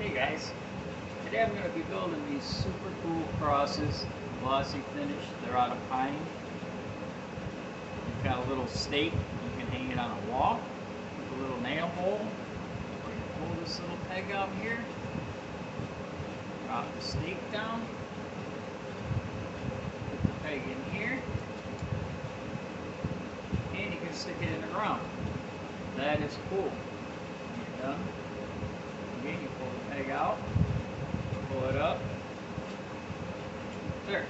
Hey guys, today I'm going to be building these super cool crosses, glossy finish. They're out of pine. You've got a little stake, you can hang it on a wall with a little nail hole, or you pull this little peg out here, drop the stake down, put the peg in here, and you can stick it in the ground. That is cool. When you're done, again, you pull the peg out, pull it up, there.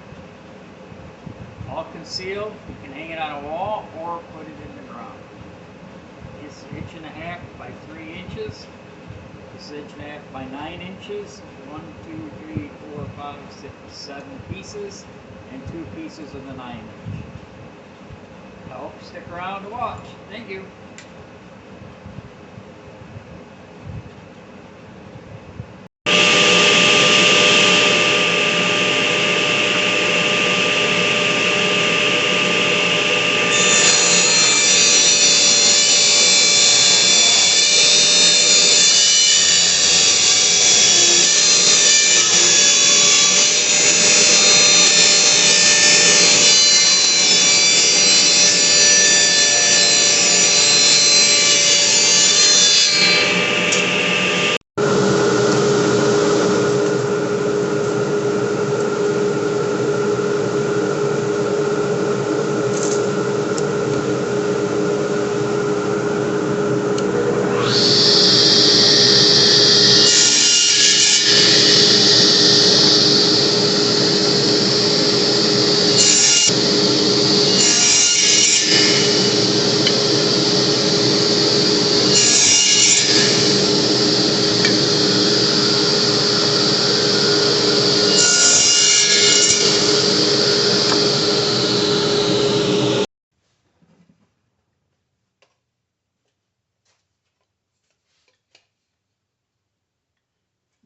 All concealed. You can hang it on a wall or put it in the ground. It's 1.5 inches by 3 inches. This is 1.5 inches by 9 inches. 1, 2, 3, 4, 5, 6, 7 pieces, and 2 pieces of the 9-inch. I hope you stick around to watch. Thank you.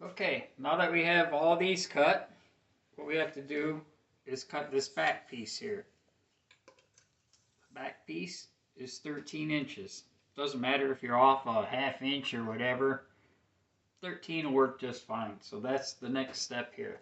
Okay, now that we have all these cut, what we have to do is cut this back piece here. The back piece is 13 inches. Doesn't matter if you're off a 1/2 inch or whatever. 13 will work just fine. So that's the next step here.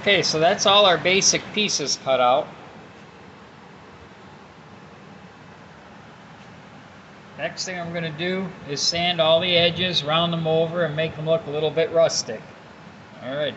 Okay, so that's all our basic pieces cut out. Next thing I'm going to do is sand all the edges, round them over, and make them look a little bit rustic. Alrighty.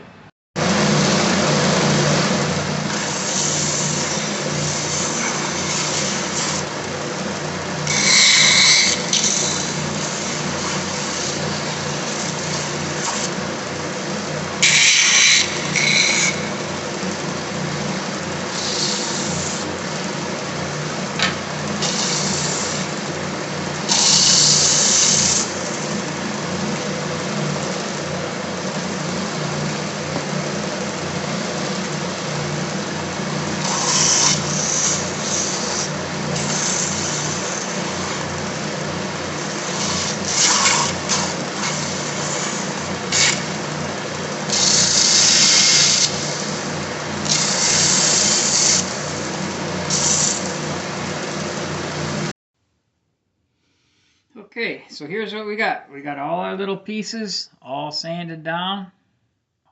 Okay, so here's what we got. We got all our little pieces all sanded down.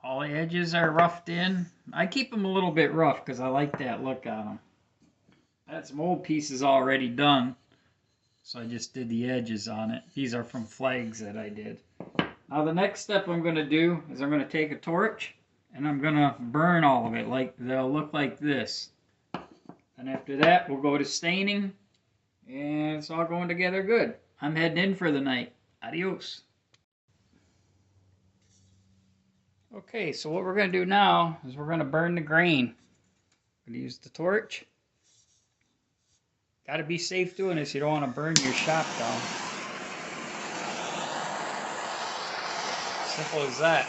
All the edges are roughed in. I keep them a little bit rough because I like that look on them. I had some old pieces already done, so I just did the edges on it. These are from flags that I did. Now the next step I'm going to do is I'm going to take a torch and I'm going to burn all of it. Like they'll look like this. And after that we'll go to staining and it's all going together good. I'm heading in for the night. Adios. Okay, so what we're going to do now is we're going to burn the grain. I'm going to use the torch. Got to be safe doing this. You don't want to burn your shop down. Simple as that.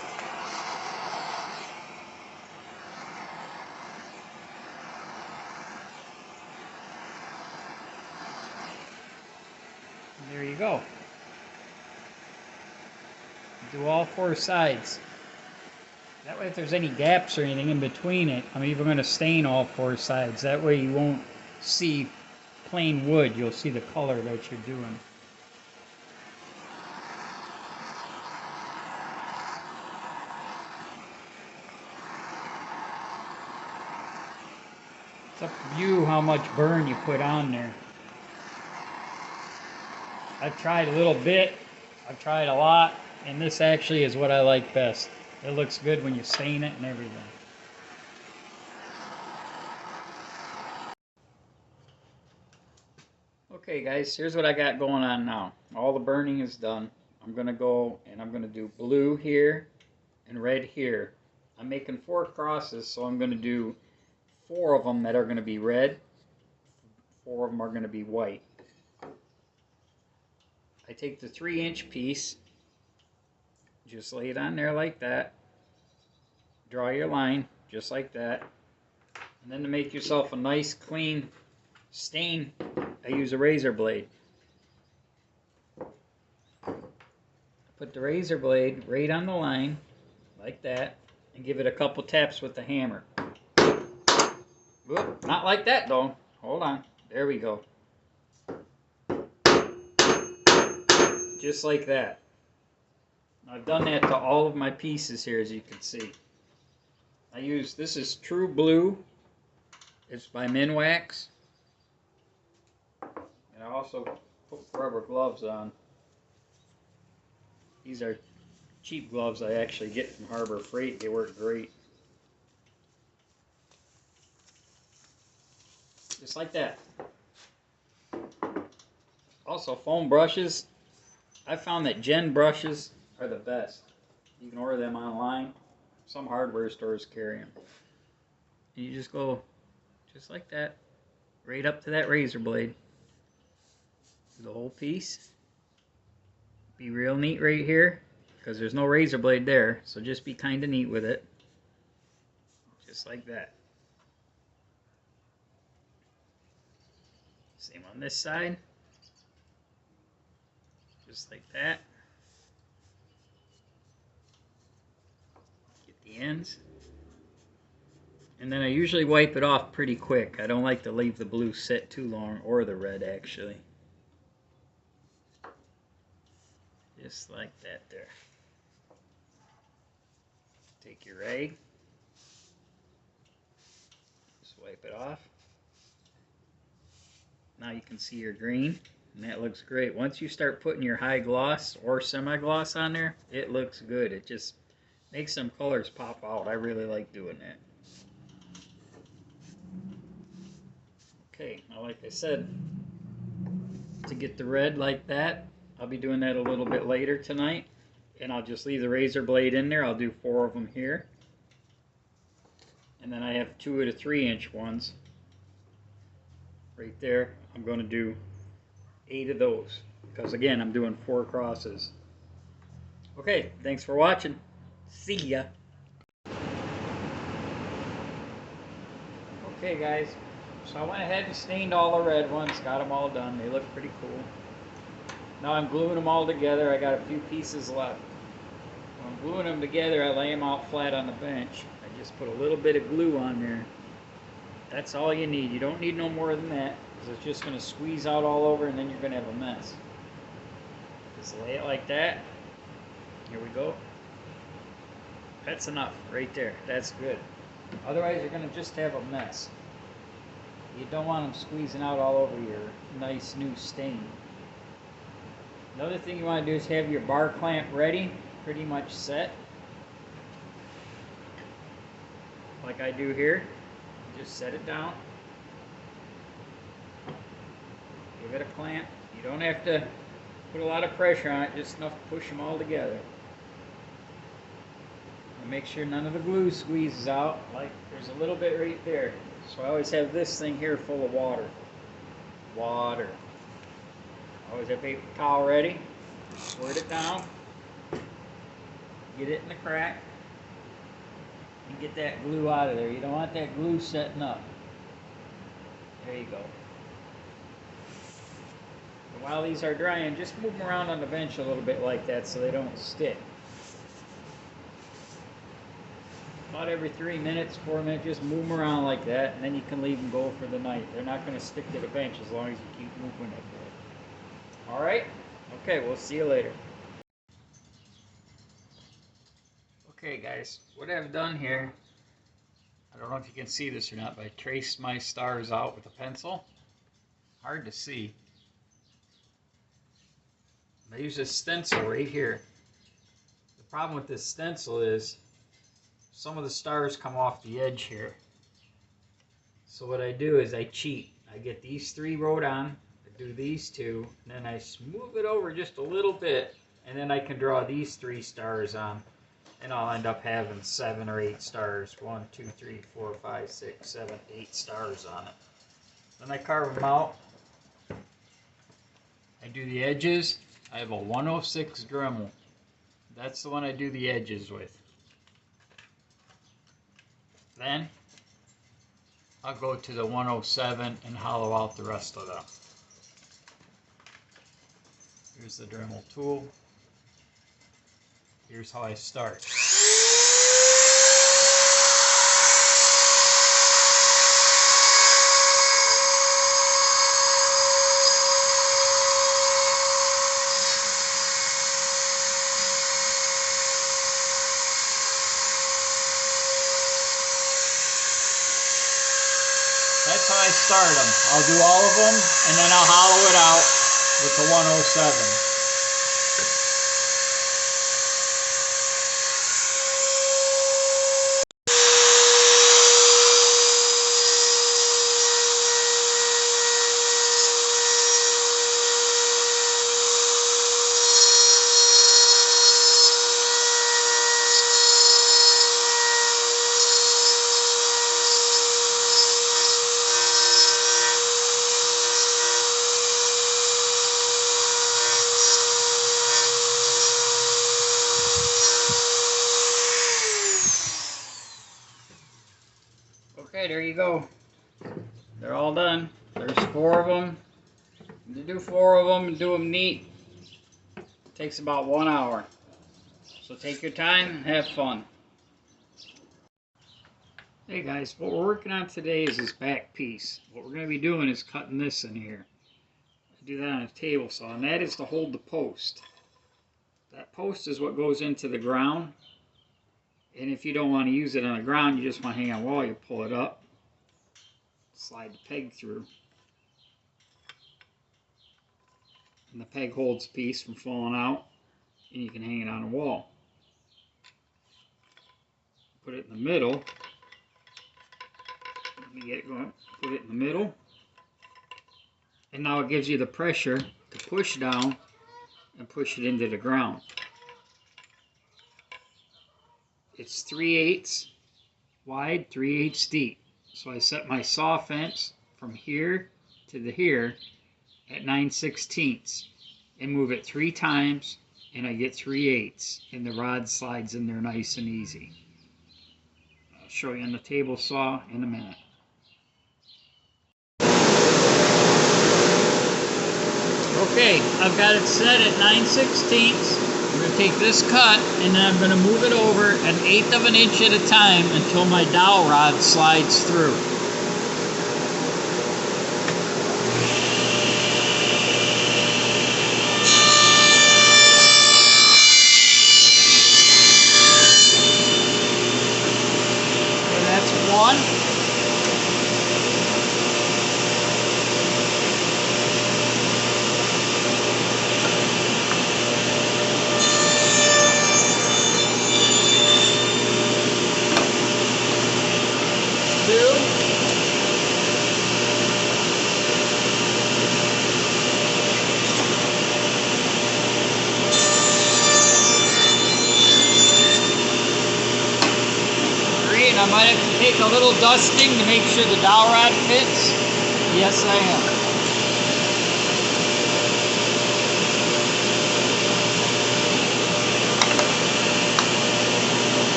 And there you go. Do all 4 sides. That way if there's any gaps or anything in between it, I'm even going to stain all 4 sides. That way you won't see plain wood, you'll see the color that you're doing. It's up to you how much burn you put on there. I've tried a little bit, I've tried a lot, and this actually is what I like best. It looks good when you stain it and everything. Okay guys, here's what I got going on now. All the burning is done. I'm going to go and I'm going to do blue here and red here. I'm making 4 crosses, so I'm going to do 4 of them that are going to be red. 4 of them are going to be white. I take the 3-inch piece, just lay it on there like that. Draw your line just like that. And then to make yourself a nice clean stain, I use a razor blade. Put the razor blade right on the line, like that, and give it a couple taps with the hammer. Whoop, not like that though. Hold on. There we go. Just like that. I've done that to all of my pieces here, as you can see. This is True Blue. It's by Minwax. And I also put rubber gloves on. These are cheap gloves I actually get from Harbor Freight. They work great. Just like that. Also, foam brushes. I found that Gen brushes are the best. You can order them online. Some hardware stores carry them. And you just go just like that, right up to that razor blade. Do the whole piece. Be real neat right here, because there's no razor blade there, so just be kind of neat with it. Just like that. Same on this side. Just like that. Get the ends. And then I usually wipe it off pretty quick. I don't like to leave the blue sit too long, or the red actually. Just like that there. Take your rag. Just wipe it off. Now you can see your green, and that looks great. Once you start putting your high gloss or semi-gloss on there, it looks good. It just makes some colors pop out. I really like doing that. Okay, now like I said, to get the red like that, I'll be doing that a little bit later tonight, and I'll just leave the razor blade in there. I'll do 4 of them here, and then I have 2 of the 3-inch ones right there. I'm going to do 8 of those, because again, I'm doing 4 crosses. Okay, thanks for watching. See ya. Okay guys, so I went ahead and stained all the red ones, got them all done. They look pretty cool. Now I'm gluing them all together. I got a few pieces left. When I'm gluing them together, I lay them out flat on the bench. I just put a little bit of glue on there. That's all you need. You don't need no more than that, because it's just going to squeeze out all over, and then you're going to have a mess. Just lay it like that. Here we go. That's enough right there. That's good. Otherwise, you're going to just have a mess. You don't want them squeezing out all over your nice new stain. Another thing you want to do is have your bar clamp ready, pretty much set. Like I do here. Just set it down. Give it a clamp. You don't have to put a lot of pressure on it, just enough to push them all together. And make sure none of the glue squeezes out. Like there's a little bit right there. So I always have this thing here full of water. Water. Always have a paper towel ready. Squirt it down. get it in the crack and get that glue out of there. You don't want that glue setting up. There you go. And while these are drying, just move them around on the bench a little bit like that so they don't stick. About every 3 minutes, 4 minutes, just move them around like that, and then you can leave them go for the night. They're not going to stick to the bench as long as you keep moving it. All right? Okay, we'll see you later. Okay, guys, what I've done here, I don't know if you can see this or not, but I traced my stars out with a pencil. Hard to see. I use a stencil right here. The problem with this stencil is some of the stars come off the edge here. So what I do is I cheat. I get these 3 wrote on, I do these 2, and then I smooth it over just a little bit, and then I can draw these 3 stars on, and I'll end up having 7 or 8 stars. 1, 2, 3, 4, 5, 6, 7, 8 stars on it. Then I carve them out. I do the edges. I have a 106 Dremel. That's the one I do the edges with. Then I'll go to the 107 and hollow out the rest of them. Here's the Dremel tool. Here's how I start. That's how I start them. I'll do all of them, and then I'll hollow it out with the 107. Okay, there you go. They're all done. There's 4 of them. To do 4 of them and do them neat, it takes about 1 hour. So take your time and have fun. Hey guys, what we're working on today is this back piece. What we're going to be doing is cutting this in here. I do that on a table saw, and that is to hold the post. That post is what goes into the ground. And if you don't want to use it on the ground, you just want to hang on a wall, you pull it up, slide the peg through, and the peg holds the piece from falling out, and you can hang it on a wall. Put it in the middle. Let me get it going. Put it in the middle, and now it gives you the pressure to push down and push it into the ground. It's 3/8 wide, 3/8 deep. So I set my saw fence from here to here at 9/16 and move it 3 times, and I get 3/8, and the rod slides in there nice and easy. I'll show you on the table saw in a minute. Okay, I've got it set at 9/16. I'm going to take this cut, and then I'm going to move it over 1/8 of an inch at a time until my dowel rod slides through. Okay, that's 1. I might have to take a little dusting to make sure the dowel rod fits. Yes, I am.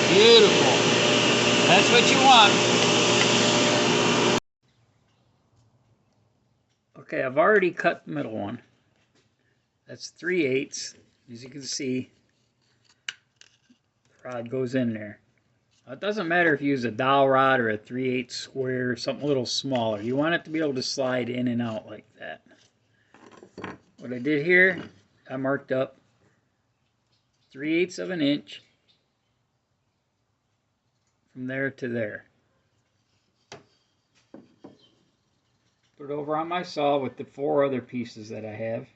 Beautiful. That's what you want. Okay, I've already cut the middle one. That's 3/8. As you can see, the rod goes in there. Now, it doesn't matter if you use a dowel rod or a 3/8 square or something a little smaller. You want it to be able to slide in and out like that. What I did here, I marked up 3/8 of an inch from there to there. Put it over on my saw with the 4 other pieces that I have.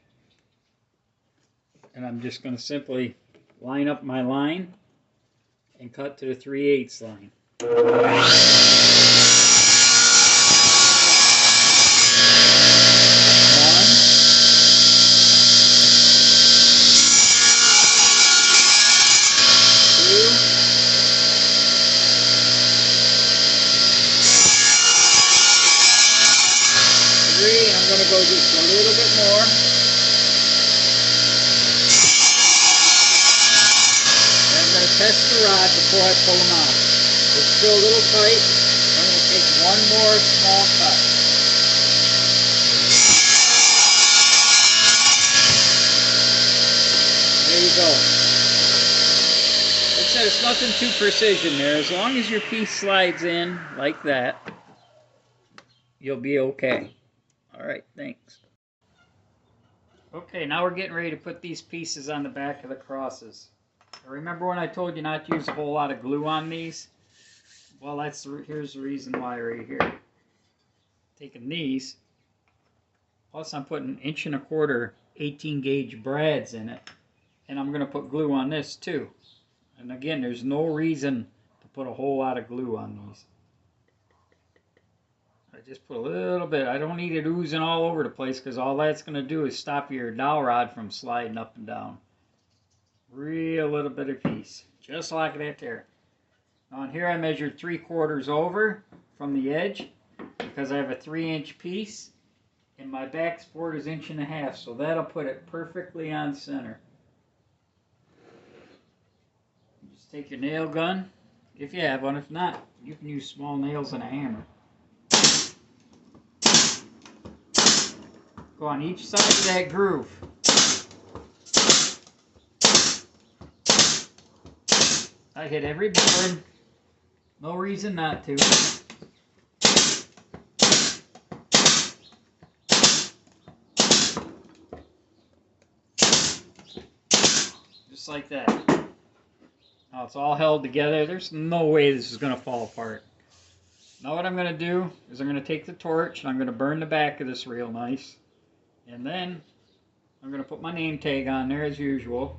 And I'm just going to simply line up my line and cut to the 3/8 line. I'm going to go just a little bit more. And I'm going to test the rod before I pull them out. It's still a little tight. I'm going to take one more small cut. There you go. Like I said, it's nothing too precision there. As long as your piece slides in like that, you'll be okay. All right, thanks. Okay, now we're getting ready to put these pieces on the back of the crosses. Remember when I told you not to use a whole lot of glue on these? Well, here's the reason why right here. Taking these, plus I'm putting 1¼ inch 18 gauge brads in it, and I'm going to put glue on this too. And again, there's no reason to put a whole lot of glue on these. I just put a little bit. I don't need it oozing all over the place because all that's going to do is stop your dowel rod from sliding up and down. Real little bit of piece, just like that there. On here I measured 3/4 over from the edge because I have a 3-inch piece and my back support is 1.5 inches, so that'll put it perfectly on center. Just take your nail gun, if you have one. If not, you can use small nails and a hammer. Go on each side of that groove. I hit every board. No reason not to. Just like that. Now it's all held together. There's no way this is going to fall apart. Now what I'm going to do is I'm going to take the torch and I'm going to burn the back of this real nice. And then I'm going to put my name tag on there as usual.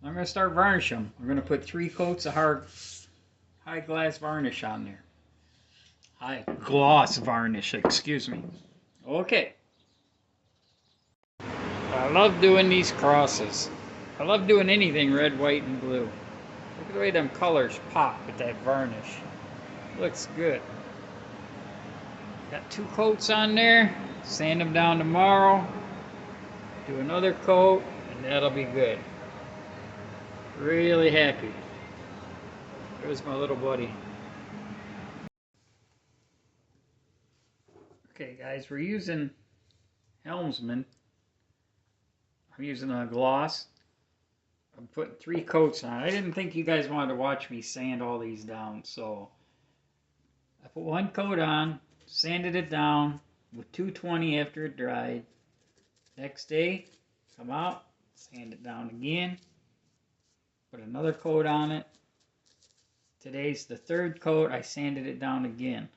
I'm going to start varnishing them. I'm going to put 3 coats of high glass varnish on there. High gloss varnish, excuse me. Okay. I love doing these crosses. I love doing anything red, white, and blue. Look at the way them colors pop with that varnish. Looks good. Got 2 coats on there. Sand them down tomorrow. Do another coat, and that'll be good. Really happy. There's my little buddy. Okay guys, we're using Helmsman. I'm using a gloss. I'm putting 3 coats on. I didn't think you guys wanted to watch me sand all these down, so I put 1 coat on, sanded it down with 220 after it dried. Next day, come out, sand it down again, put another coat on it. Today's the 3rd coat. I sanded it down again.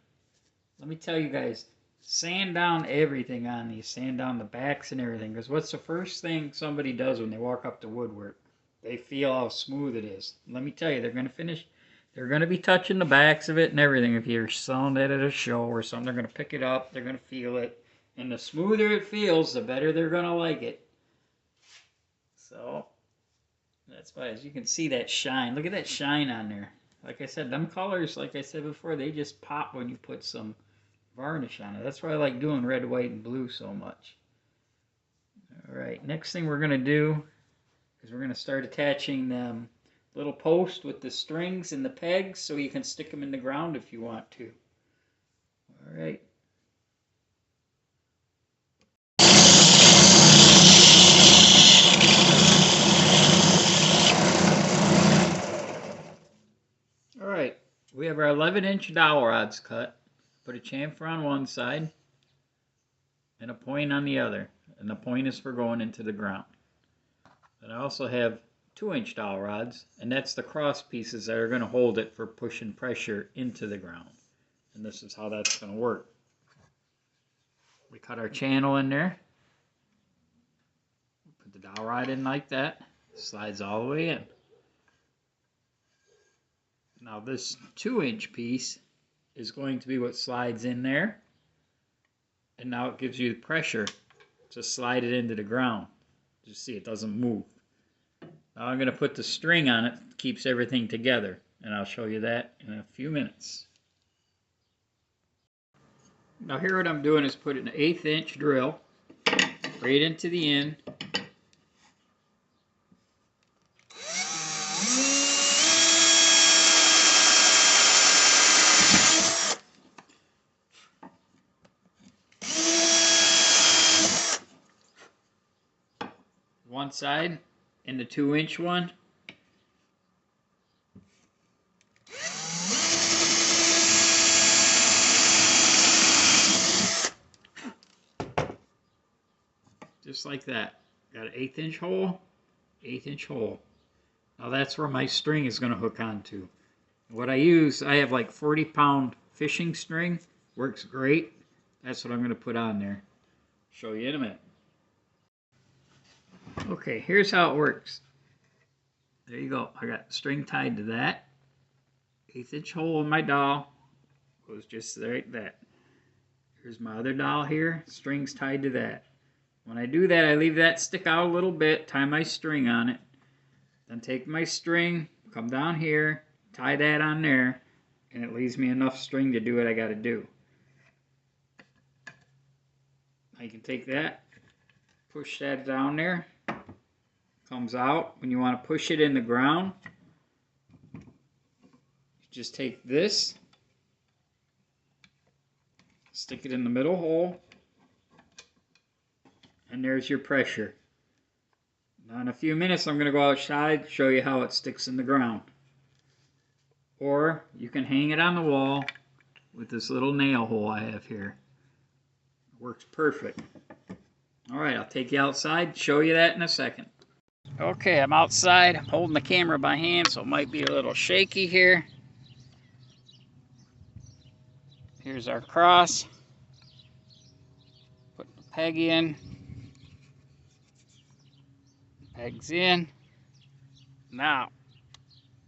Let me tell you guys, sand down everything on these. Sand down the backs and everything. Because what's the first thing somebody does when they walk up to woodwork? They feel how smooth it is. Let me tell you, they're going to finish. They're going to be touching the backs of it and everything. If you're selling it at a show or something, they're going to pick it up. They're going to feel it. And the smoother it feels, the better they're going to like it. So, that's why, as you can see that shine. Look at that shine on there. Like I said, them colors, like I said before, they just pop when you put some varnish on it. That's why I like doing red, white, and blue so much. Alright, next thing we're going to do is we're going to start attaching them little post with the strings and the pegs so you can stick them in the ground if you want to. All right. All right, we have our 11-inch dowel rods cut. Put a chamfer on one side and a point on the other, and the point is for going into the ground. And I also have 2-inch dowel rods, and that's the cross pieces that are going to hold it for pushing pressure into the ground. And this is how that's going to work. We cut our channel in there. Put the dowel rod in like that. Slides all the way in. Now this 2-inch piece is going to be what slides in there. And now it gives you the pressure to slide it into the ground. You see it doesn't move. Now I'm going to put the string on it, keeps everything together. And I'll show you that in a few minutes. Now here what I'm doing is put an 1/8 inch drill right into the end. One side and the 2-inch one. Just like that. Got an 1/8 inch hole, 1/8 inch hole. Now that's where my string is going to hook onto. What I use, I have like 40-pound fishing string. Works great. That's what I'm going to put on there. Show you in a minute. Okay, here's how it works. There you go. I got string tied to that. 1/8 inch hole in my dowel. Goes just like that. Here's my other dowel here. String's tied to that. When I do that, I leave that stick out a little bit, tie my string on it. Then take my string, come down here, tie that on there, and it leaves me enough string to do what I got to do. I can take that, push that down there, comes out. When you want to push it in the ground, you just take this, stick it in the middle hole, and there's your pressure. Now in a few minutes I'm going to go outside, show you how it sticks in the ground. Or you can hang it on the wall with this little nail hole I have here. It works perfect. Alright, I'll take you outside, show you that in a second. Okay, I'm outside. I'm holding the camera by hand, so it might be a little shaky here. Here's our cross. Putting the peg in. Pegs in. Now,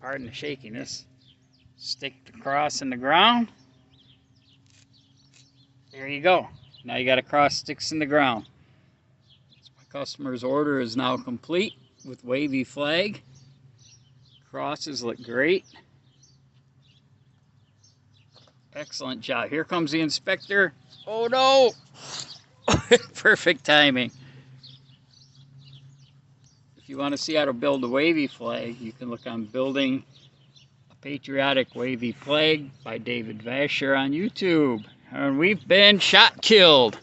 pardon the shakiness, stick the cross in the ground. There you go. Now you got a cross sticks in the ground. My customer's order is now complete with wavy flag. Crosses look great. Excellent job. Here comes the inspector. Oh no! Perfect timing. If you want to see how to build a wavy flag, you can look on Building a Patriotic Wavy Flag by David Vasher on YouTube. And we've been shot killed.